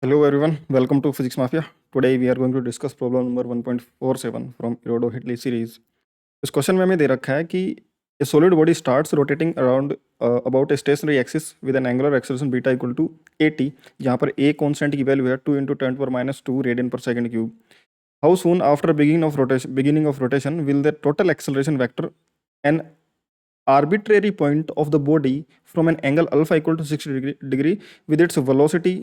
Hello everyone, welcome to Physics Mafia. Today we are going to discuss problem number 1.47 from Irado-Hitley series. इस question में हमें दे रखा है कि a solid body starts rotating around about a stationary axis with an angular acceleration beta equal to at, जहाँ पर a constant की value है 2 into 10⁻² रेडियन पर second cube. How soon after beginning of rotation will the total acceleration vector an arbitrary point of the body from an angle alpha equal to 60 degree with its velocity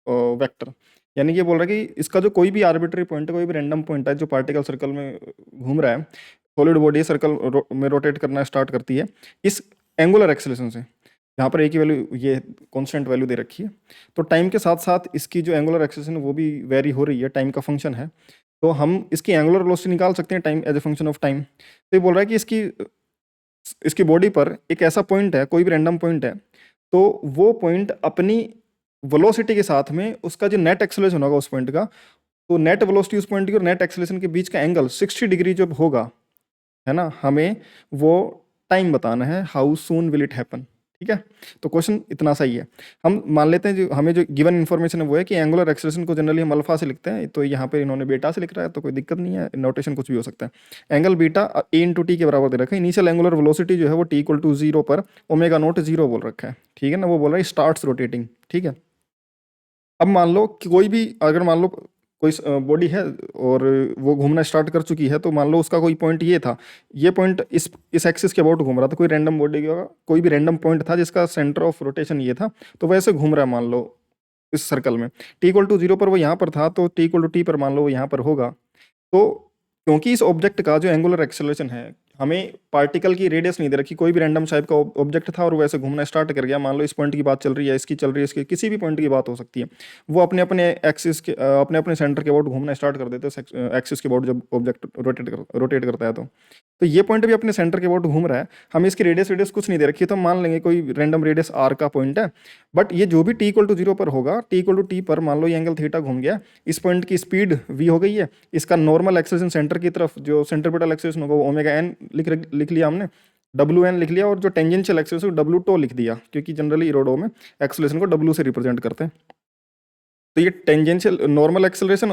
vector. यानी कि ये बोल रहा है कि इसका जो कोई भी आर्बिट्री पॉइंट है, कोई भी रैंडम पॉइंट है जो पार्टिकल सर्कल में घूम रहा है, सॉलिड बॉडी सर्कल में रोटेट करना स्टार्ट करती है इस एंगुलर एक्सेलरेशन से. यहाँ पर एक ही वैल्यू, ये कांस्टेंट वैल्यू दे रखी है. तो टाइम के साथ साथ इसकी जो एंगुलर एक्सेलरेशन वो भी वेरी हो रही है, टाइम का फंक्शन है. तो हम इसकी एंगुलर वेलोसिटी निकाल सकते हैं time as a function of time. तो ये बोल रहा है कि इसकी बॉडी पर एक ऐसा पॉइंट है, कोई भी रैंडम पॉइंट है, तो वो पॉइंट अपनी वेलोसिटी के साथ में उसका जो नेट एक्सेलरेशन होगा उस पॉइंट का, तो नेट वेलोसिटी उस पॉइंट की और नेट एक्सेलरेशन के बीच का एंगल 60 डिग्री जब होगा, है ना, हमें वो टाइम बताना है, how soon will it happen. ठीक है, तो क्वेश्चन इतना सही है. हम मान लेते हैं जो हमें जो गिवन इन्फॉर्मेशन है वो है कि एंगुलर एक्सेलरेशन को जनरली हम अल्फा से लिखते हैं, तो यहाँ पे इन्होंने बीटा से लिख रहा है, तो कोई दिक्कत नहीं है, नोटेशन कुछ भी हो सकता है. Angle beta a into T के बराबर दे रखा है. इनिशियल एंगुलर वेलोसिटी जो है वो t इक्वल टू 0 पर ओमेगा नॉट 0 बोल रखा है. ठीक है ना, वो बोल रहा है स्टार्ट्स रोटेटिंग. ठीक है, अब मान लो कि कोई भी, अगर मान लो कोई बॉडी है और वो घूमना स्टार्ट कर चुकी है, तो मान लो उसका कोई पॉइंट ये था, ये पॉइंट इस एक्सिस के अबाउट घूम रहा था, कोई रैंडम बॉडी का कोई भी रैंडम पॉइंट था जिसका सेंटर ऑफ रोटेशन ये था, तो वैसे घूम रहा है मान लो इस सर्कल में. टी इक्वल टू 0 पर वो यहाँ पर था, तो टी इक्वल टू टी पर मान लो वो यहाँ पर होगा. तो क्योंकि इस ऑब्जेक्ट का जो एंगुलर एक्सेलरेशन है, हमें पार्टिकल की रेडियस नहीं दे रखी, कोई भी रैंडम टाइप का ऑब्जेक्ट था और वैसे घूमना स्टार्ट कर गया. मान लो इस पॉइंट की बात चल रही है, इसकी चल रही है, इसकी किसी भी पॉइंट की बात हो सकती है. वो अपने अपने एक्सिस के अपने अपने सेंटर के अबाउट घूमना स्टार्ट कर देते हैं एक्सिस के अबाउट, जब ऑब्जेक्ट रोटेट करता है. तो ये पॉइंट भी अपने सेंटर के अबाउट घूम रहा है. हमें इसकी रेडियस कुछ नहीं दे रखी है, तो मान लेंगे कोई रैंडम रेडियस आर का पॉइंट है. बट ये जो भी टी इक्वल टू 0 पर होगा, टी इक्वल टू टी पर मान लो ये एंगल थीटा घूम गया, इस पॉइंट की स्पीड v हो गई है, इसका नॉर्मल एक्सेलरेशन सेंटर की तरफ जो सेंट्रीपिटल एक्सेलरेशन होगा वो ओमेगा एन लिख लिया हमने, डब्ल्यू एन लिख लिया, और जो टेंजेंशियल एक्सेलरेशन डब्ल्यू टो लिख दिया, क्योंकि जनरली इरोडो में एक्सेलरेशन को डब्ल्यू से रिप्रेजेंट करते हैं. तो ये tangential normal acceleration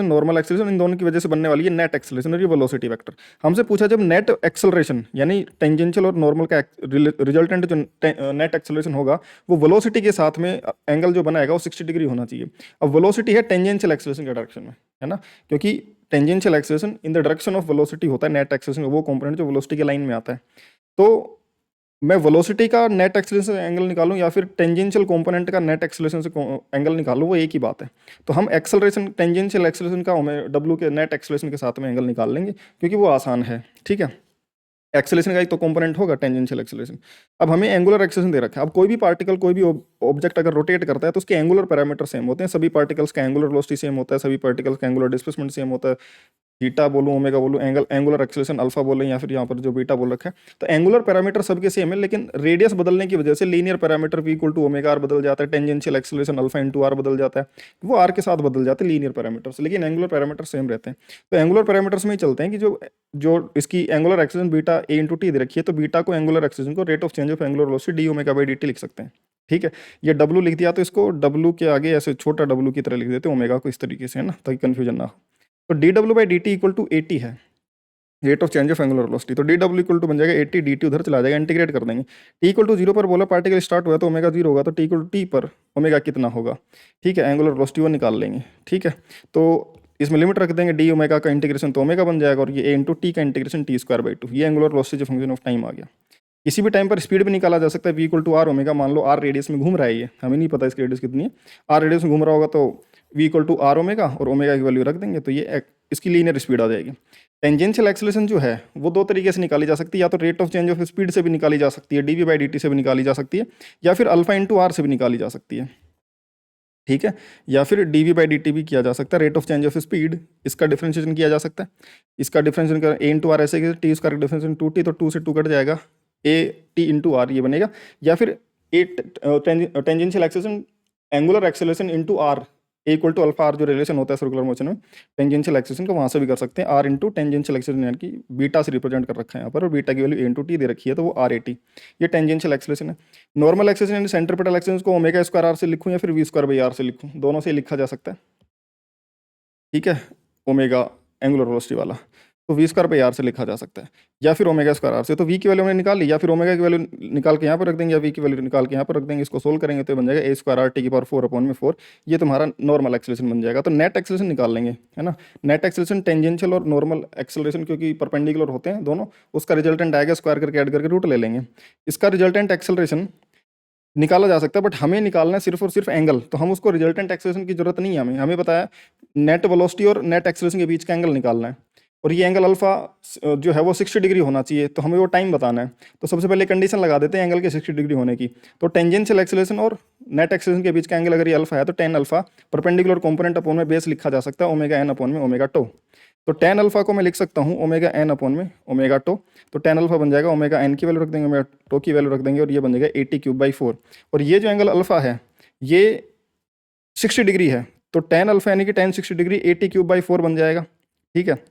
normal acceleration in दोनों की वजह से बनने वाली है नेट एक्सेलरेशन और ये वेलोसिटी वेक्टर. हमसे पूछा जब नेट एक्सेलरेशन यानी टेंजेंशियल और नॉर्मल का रिजल्टेंट जो नेट एक्सेलरेशन होगा वो वेलोसिटी के साथ में एंगल जो बनाएगा वो 60 डिग्री होना चाहिए. अब वेलोसिटी है टेंजेंशियल एक्सेलरेशन के डायरेक्शन में, है ना, क्योंकि tangential acceleration in the direction of velocity होता है. नेट एक्सेलरेशन वो कंपोनेंट जो वेलोसिटी के लाइन में आता है. तो मैं वेलोसिटी का नेट एक्सेलरेशन से एंगल निकालूं या फिर टेंजेंशियल कंपोनेंट का नेट एक्सेलरेशन से एंगल निकालूं, वो एक ही बात है. तो हम एक्सेलरेशन टेंजेंशियल एक्सेलरेशन का हमें डब्ल्यू के नेट एक्सेलरेशन के साथ में एंगल निकाल लेंगे, क्योंकि वो आसान है. ठीक है, एक्सेलरेशन का एक तो कंपोनेंट होगा टेंजेंशियल एक्सेलरेशन. अब हमें एंगुलर एक्सेलरेशन दे रखा है. अब कोई भी पार्टिकल, कोई भी ऑब्जेक्ट अगर रोटेट करता है तो उसके एंगुलर पैरामीटर सेम होते हैं. सभी पार्टिकल्स का एंगुलर वेलोसिटी सेम होता है, सभी पार्टिकल्स का एंगुलर डिस्प्लेसमेंट सेम होता है. थीटा बोलूँ, ओमेगा बोलूँ, एंगुलर एक्सेलरेशन अल्फा बोलें या फिर यहाँ पर जो बीटा बोल रखा है, तो एंगुलर पैरामीटर सबके सेम है, लेकिन रेडियस बदलने की वजह से linear parameter v equal to omega r बदल जाता है, tangential acceleration alpha into r बदल जाता है, वो आर के साथ बदल जाते हैं लीनियर पैरामीटर्स, लेकिन एंगुलर पैरामीटर सेम रहते हैं. तो एंगुलर पैरामीटर्स में ही चलते हैं कि जो इसकी angular acceleration beta a into T दे रखी है, तो बीटा को एंगुलर एक्सेलरेशन को rate of change of angular velocity D omega by D T लिख सकते हैं. ठीक है, ये w लिख दिया तो इसको w के आगे ऐसे छोटा w की तरह लिख देते हैं, ओमेगा को इस तरीके से, है ना, ताकि कन्फ्यूजन ना हो. तो D W by D T equal to A T है, rate of change of angular velocity. तो डी डब्ल्यू इक्वल टू बन जाएगा 80, डी टी उधर चला जाएगा, इंटीग्रेट कर देंगे. टी इक्वल टू 0 पर बोला पार्टिकल स्टार्ट हुआ तो ओमेगा 0 होगा, तो टी इक्वल टू टी पर ओमेगा कितना होगा. ठीक है, एंगुलर वेलोसिटी वो निकाल लेंगे. ठीक है, तो इसमें लिमिट रख देंगे, डी ओमेगा का इंटीग्रेशन तो ओमेगा बन जाएगा, और ये ए इंटू टी का इंटीग्रेशन टी स्क्वायर बाई 2. ये angular velocity function of time आ गया. किसी भी टाइम पर स्पीड भी निकाला जा सकता है, v equal to r omega. मान लो आर रेडियस में घूम रहा है, ये हमें नहीं पता इसकी रेडियस कितनी है, आर रेडियस में घूम रहा होगा, तो v equal to r omega और ओमेगा की वैल्यू रख देंगे, तो ये इसकी लीनियर स्पीड आ जाएगी. टेंजेंशियल एक्सेलरेशन जो है वो दो तरीके से निकाली जा सकती है, या तो rate of change of speed से भी निकाली जा सकती है, d v by D t से भी निकाली जा सकती है, या फिर अल्फा इंटू आर से भी निकाली जा सकती है. ठीक है, या फिर d v by D t भी किया जा सकता है. Rate of change of speed, इसका डिफरेंशिएशन किया जा सकता है. इसका डिफरेंशिएशन कर ए इंटू आर ऐसे, टी इसका डिफरेंशिएशन 2t, तो 2 से 2 कट जाएगा, ए टी इंटू आर ये बनेगा. या फिर a tangential acceleration angular acceleration into r a equal to alpha r जो रिलेशन होता है सर्कुलर मोशन में टेंजेंशियल एक्सेलेरेशन का, वहाँ से भी कर सकते हैं। आर इंटू टेंजेंशियल एक्सेलेरेशन यानी कि बीटा से रिप्रेजेंट कर रखा है यहाँ पर, और बीटा की वैल्यू ए इंटू टी दे रखी है, तो वो आर ए टी, ये टेंजेंशियल एक्सेलेरेशन है। नॉर्मल एक्सेलेरेशन यानी सेंट्रीपिटल एक्सेलेरेशन को ओमेगा स्क्वायर आर से लिखूँ या फिर वी स्क्वायर बाई आर से लिखूँ, दोनों से लिखा जा सकता है, ठीक है, ओमेगा एंगुलर वेलोसिटी वाला, तो वी स्क्वायर बाई आर से लिखा जा सकता है, या फिर ओमेगा स्क्वायर आर से। तो वी की वैल्यू हमने निकाल ली, या फिर ओमेगा की वैल्यू निकाल के यहाँ पर रख देंगे, या वी की वैल्यू निकाल के यहाँ पर रख देंगे, इसको सोल्व करेंगे तो बन जाएगा ए स्क्वायर आर टी की पावर 4 अपॉन में 4, ये तुम्हारा नॉर्मल एक्सेलेरेशन बन जाएगा। तो नेट एक्सेलेरेशन निकाल लेंगे, है ना, नेट एक्सेलेरेशन टेंजेंशियल और नॉर्मल एक्सेलेरेशन क्योंकि परपेंडिकुलर होते हैं दोनों, उसका रिजल्टेंट आएगा, स्क्वायर करके ऐड करके रूट ले लेंगे, इसका रिजल्टेंट एक्सेलरेशन निकाला जा सकता है, बट हमें निकालना है सिर्फ और सिर्फ एंगल, तो हम उसको रिजल्टेंट एक्सेलरेशन की जरूरत नहीं है, हमें बताया नेट वेलोसिटी और नेट एक्सेलरेशन के बीच का एंगल निकालना है, और ये एंगल अल्फा जो है वो 60 डिग्री होना चाहिए, तो हमें वो टाइम बताना है। तो सबसे पहले कंडीशन लगा देते हैं एंगल के 60 डिग्री होने की, तो टेंजेंशियल एक्सेलरेशन और नेट एक्सेलरेशन के बीच का एंगल अगर ये अल्फा है तो tan alpha perpendicular component upon में बेस लिखा जा सकता है ओमेगा एन अपॉन में ओमेगा टो। तो टेन अल्फा को मैं लिख सकता हूँ ओमेगा एन अपॉन में ओमेगा टो, तो टेन अल्फा बन जाएगा ओमेगा एन की वैल्यू रख देंगे, ओमेगा टो की वैल्यू रख देंगे, और ये बन जाएगा 80 क्यूब बाई 4, और ये जो एंगल अल्फा है ये 60 डिग्री है, तो टेन अल्फा यानी कि टेन 60 डिग्री 80 क्यूब बाई 4 बन जाएगा, ठीक है।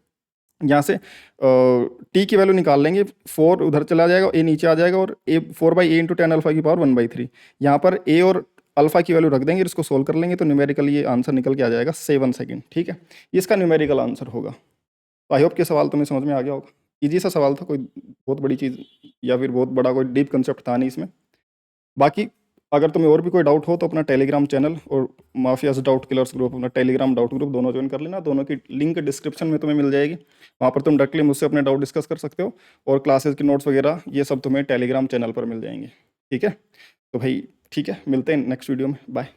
यहाँ से टी की वैल्यू निकाल लेंगे, 4 उधर चला जाएगा, ए नीचे आ जाएगा, और ए 4 by A into tan alpha की पावर 1/3, यहाँ पर ए और अल्फा की वैल्यू रख देंगे, इसको सोल्व कर लेंगे तो न्यूमेरिकल ये आंसर निकल के आ जाएगा 7 सेकंड, ठीक है, ये इसका न्यूमेरिकल आंसर होगा। तो आई होप कि सवाल तुम्हें समझ में आ गया होगा, इजी सा सवाल था, कोई बहुत बड़ी चीज़ या फिर बहुत बड़ा कोई डीप कंसेप्ट था नहीं इसमें। बाकी अगर तुम्हें और भी कोई डाउट हो तो अपना टेलीग्राम चैनल और माफियाज डाउट किलर्स ग्रुप, अपना टेलीग्राम डाउट ग्रुप दोनों ज्वाइन कर लेना, दोनों की लिंक डिस्क्रिप्शन में तुम्हें मिल जाएगी, वहाँ पर तुम डायरेक्टली मुझसे अपने डाउट डिस्कस कर सकते हो, और क्लासेस की नोट्स वगैरह ये सब तुम्हें टेलीग्राम चैनल पर मिल जाएंगे, ठीक है। तो भाई ठीक है, मिलते हैं नेक्स्ट वीडियो में, बाय।